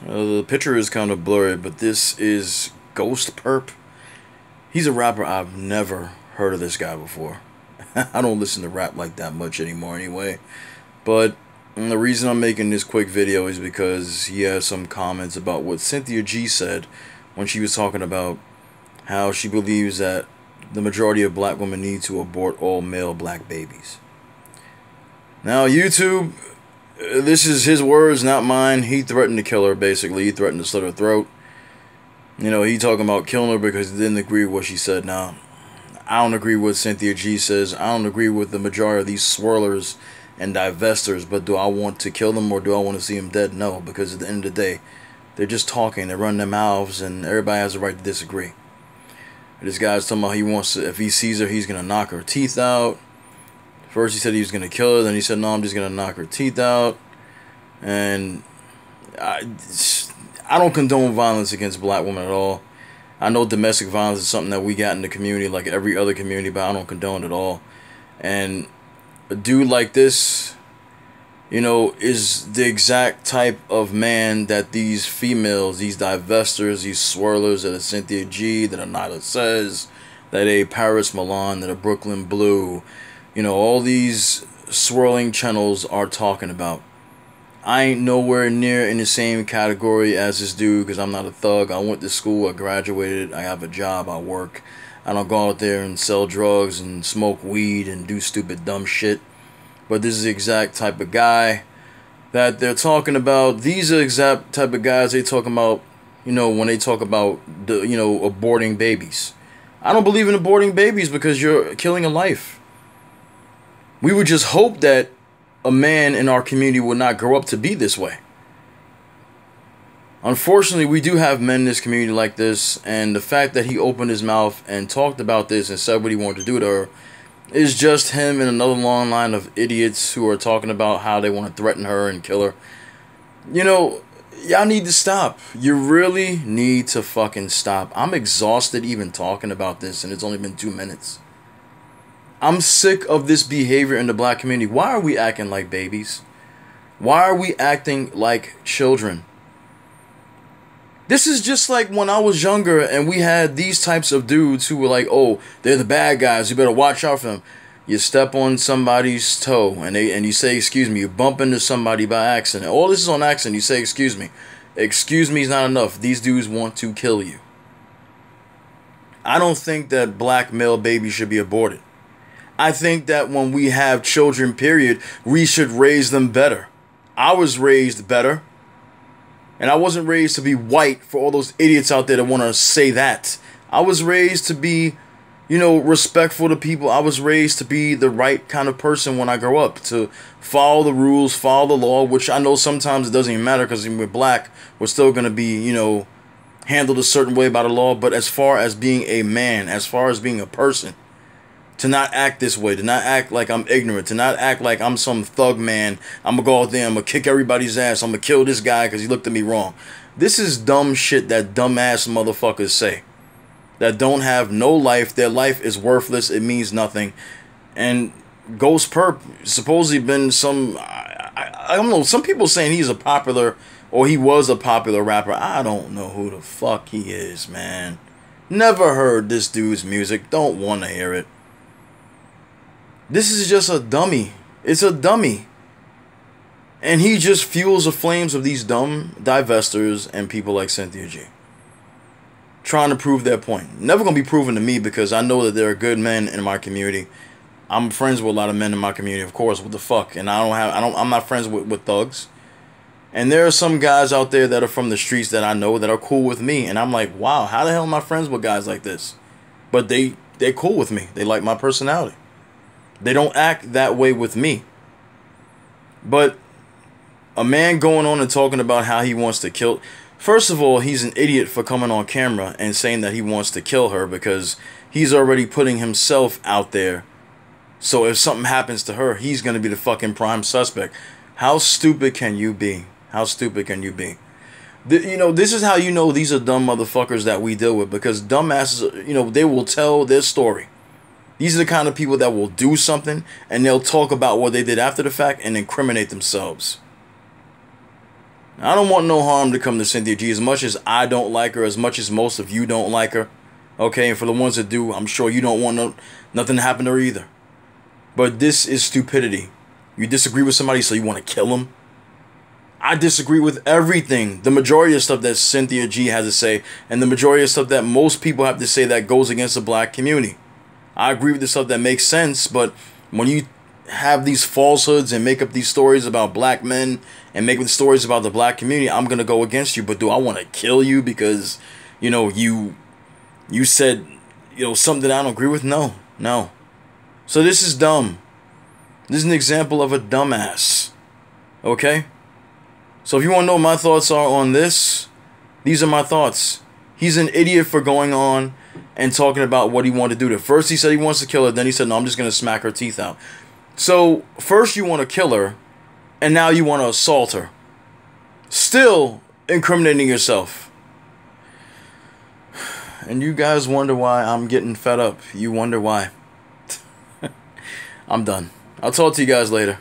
The picture is kind of blurry, but this is Ghost Perp. He's a rapper. I've never heard of this guy before. I don't listen to rap like that much anymore anyway. But the reason I'm making this quick video is because he has some comments about what Cynthia G said when she was talking about how she believes that the majority of black women need to abort all male black babies. Now, YouTube, this is his words, not mine. He threatened to kill her, basically. He threatened to slit her throat. You know, he talking about killing her because he didn't agree with what she said. Now, I don't agree with what Cynthia G says. I don't agree with the majority of these swirlers and divestors. But do I want to kill them or do I want to see them dead? No, because at the end of the day, they're just talking. They run their mouths and everybody has a right to disagree. This guy's talking about he wants to, if he sees her, he's going to knock her teeth out. First he said he was going to kill her. Then he said, no, I'm just going to knock her teeth out. And I don't condone violence against black women at all. I know domestic violence is something that we got in the community like every other community, but I don't condone it at all. And a dude like this, you know, is the exact type of man that these females, these divestors, these swirlers, that a Cynthia G, that a Nyla Says, that a Paris Milan, that a Brooklyn Blue, you know, all these swirling channels are talking about. I ain't nowhere near in the same category as this dude because I'm not a thug. I went to school, I graduated, I have a job, I work. I don't go out there and sell drugs and smoke weed and do stupid dumb shit. But this is the exact type of guy that they're talking about. These are the exact type of guys they talking about, you know, when they talk about, you know, aborting babies. I don't believe in aborting babies because you're killing a life. We would just hope that a man in our community would not grow up to be this way. Unfortunately, we do have men in this community like this, and the fact that he opened his mouth and talked about this and said what he wanted to do to her is just him and another long line of idiots who are talking about how they want to threaten her and kill her. You know, y'all need to stop. You really need to fucking stop. I'm exhausted even talking about this, and it's only been 2 minutes. I'm sick of this behavior in the black community. Why are we acting like babies? Why are we acting like children? This is just like when I was younger and we had these types of dudes who were like, oh, they're the bad guys, you better watch out for them. You step on somebody's toe and you say, excuse me, you bump into somebody by accident. All this is on accident, you say, excuse me. Excuse me is not enough. These dudes want to kill you. I don't think that black male babies should be aborted. I think that when we have children, period, we should raise them better. I was raised better. And I wasn't raised to be white for all those idiots out there that want to say that. I was raised to be, you know, respectful to people. I was raised to be the right kind of person when I grow up. To follow the rules, follow the law, which I know sometimes it doesn't even matter because we're black. We're still going to be, you know, handled a certain way by the law. But as far as being a man, as far as being a person, to not act this way, to not act like I'm ignorant, to not act like I'm some thug man. I'm going to go out there, I'm going to kick everybody's ass, I'm going to kill this guy because he looked at me wrong. This is dumb shit that dumbass motherfuckers say. That don't have no life, their life is worthless, it means nothing. And Ghost Perp supposedly been some, I don't know, some people saying he's a popular, or he was a popular rapper. I don't know who the fuck he is, man. Never heard this dude's music, don't want to hear it. This is just a dummy. It's a dummy. And he just fuels the flames of these dumb divestors and people like Cynthia G. Trying to prove their point. Never going to be proven to me because I know that there are good men in my community. I'm friends with a lot of men in my community, of course. What the fuck? And I'm not friends with thugs. And there are some guys out there that are from the streets that I know that are cool with me. And I'm like, wow, how the hell am I friends with guys like this? But they're cool with me. They like my personality. They don't act that way with me. But a man going on and talking about how he wants to kill... First of all, he's an idiot for coming on camera and saying that he wants to kill her because he's already putting himself out there. So if something happens to her, he's going to be the fucking prime suspect. How stupid can you be? How stupid can you be? You know, this is how you know these are dumb motherfuckers that we deal with. Because dumbasses, you know, they will tell their story. These are the kind of people that will do something and they'll talk about what they did after the fact and incriminate themselves. I don't want no harm to come to Cynthia G. As much as I don't like her, as much as most of you don't like her, okay? And for the ones that do, I'm sure you don't want nothing to happen to her either. But this is stupidity. You disagree with somebody, so you want to kill them? I disagree with everything. The majority of stuff that Cynthia G has to say, and the majority of stuff that most people have to say that goes against the black community. I agree with the stuff that makes sense, but when you have these falsehoods and make up these stories about black men and make up stories about the black community, I'm going to go against you. But do I want to kill you because, you said, something I don't agree with? No. So this is dumb. This is an example of a dumbass. Okay? So if you want to know what my thoughts are on this, these are my thoughts. He's an idiot for going on and talking about what he wanted to do. First he said he wants to kill her, then he said, no, I'm just going to smack her teeth out. So first you want to kill her, and now you want to assault her. Still incriminating yourself. And you guys wonder why I'm getting fed up. You wonder why. I'm done. I'll talk to you guys later.